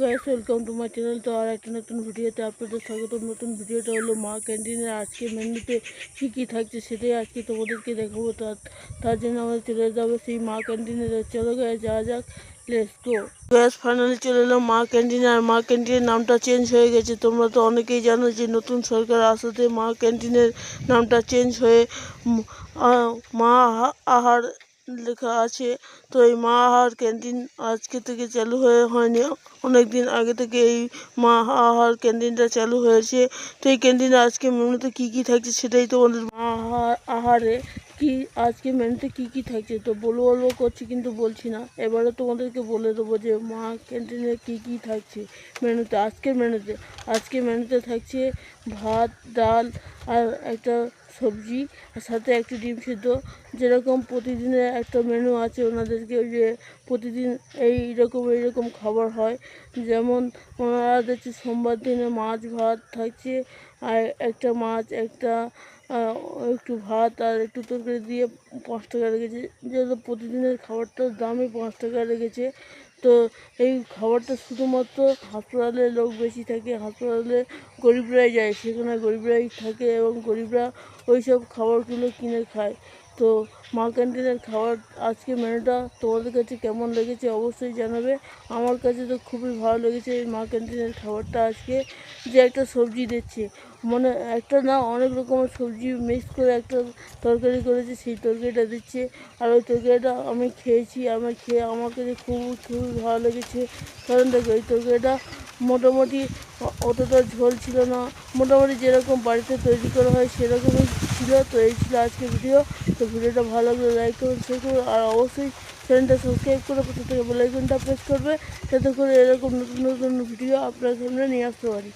Guys, welcome to my channel. তো আর একটা নতুন ভিডিওতে আপনাদের স্বাগত। নতুন ভিডিওটা হলো মা ক্যান্টিনের আজকে মেনুতে কী কী থাকছে সেটাই আজকে তোমাদেরকে দেখাবো। তার জন্য আমাদের চলে যাবে সেই মা ক্যান্টিনে। চলো গাইস, যাওয়া যাক, লেটস গো। গ্যাস ফাইনালি চলে এলাম মা ক্যান্টিনে। আর মা ক্যান্টিনের নামটা চেঞ্জ হয়ে গেছে। তোমরা তো অনেকেই জানো যে নতুন সরকার আসাতে মা ক্যান্টিনের নামটা চেঞ্জ হয়ে মা আহার লেখা আছে। তো এই মা আহার ক্যান্টিন আজকে থেকে চালু হয়নি, অনেক দিন আগে থেকে এই মা আহার ক্যান্টিনটা চালু হয়েছে। তো এই ক্যান্টিনে আজকে মেনুতে কী কী থাকছে সেটাই তোমাদের মা আহারে কি আজকে মেনুতে কী কী থাকছে তো বলবো করছি, কিন্তু বলছি না। এবারে তোমাদেরকে বলে দেবো যে মা ক্যান্টিনে কী কী থাকছে মেনুতে। আজকে মেনুতে থাকছে ভাত, ডাল আর একটা সবজি, আর সাথে একটি ডিম সিদ্ধ। যেরকম প্রতিদিনের একটা মেনু আছে ওনাদেরকে, যে প্রতিদিন এইরকম খাবার হয়। যেমন ওনারা দেখছি সোমবার দিনে মাছ ভাত থাকছে, আর একটা মাছ, একটু ভাত আর একটু তরকারি দিয়ে 5 টাকা রেখেছে। যেহেতু প্রতিদিনের খাবারটার দামই 5 টাকা রেখেছে। তো এই খাবারটা শুধুমাত্র হাসপাতালে লোক বেশি থাকে, হাসপাতালে গরিবরাই যায়, সেখানে গরিবরাই থাকে এবং গরিবরা ওই সব খাবারগুলো কিনে খায়। তো মা ক্যান্টিনের খাবার আজকে মেনুটা তোমাদের কাছে কেমন লেগেছে অবশ্যই জানাবে। আমার কাছে তো খুবই ভালো লেগেছে এই মা ক্যান্টিনের খাবারটা। আজকে যে একটা সবজি দিচ্ছে, মানে একটা না, অনেক রকমের সবজি মিক্স করে একটা তরকারি করেছে, সেই তরকারিটা দিচ্ছে। আর ওই তরকারিটা আমি খেয়েছি, আমার কাছে খুবই ভালো লেগেছে। কারণ দেখো, এই তরকারিটা মোটামুটি অতটা ঝোল ছিল না, মোটামুটি যেরকম বাড়িতে তৈরি করা হয় সেরকমই ছিল। তো এই ছিল আজকে ভিডিও। তো ভিডিওটা ভালো লাগলে লাইক করুন, শেয়ার করুন, আর অবশ্যই চ্যানেলটা সাবস্ক্রাইব করে পাশে থেকে বেল আইকনটা প্রেস করবে, যাতে করে এরকম নতুন নতুন ভিডিও আপনার সামনে নিয়ে আসতে পারি।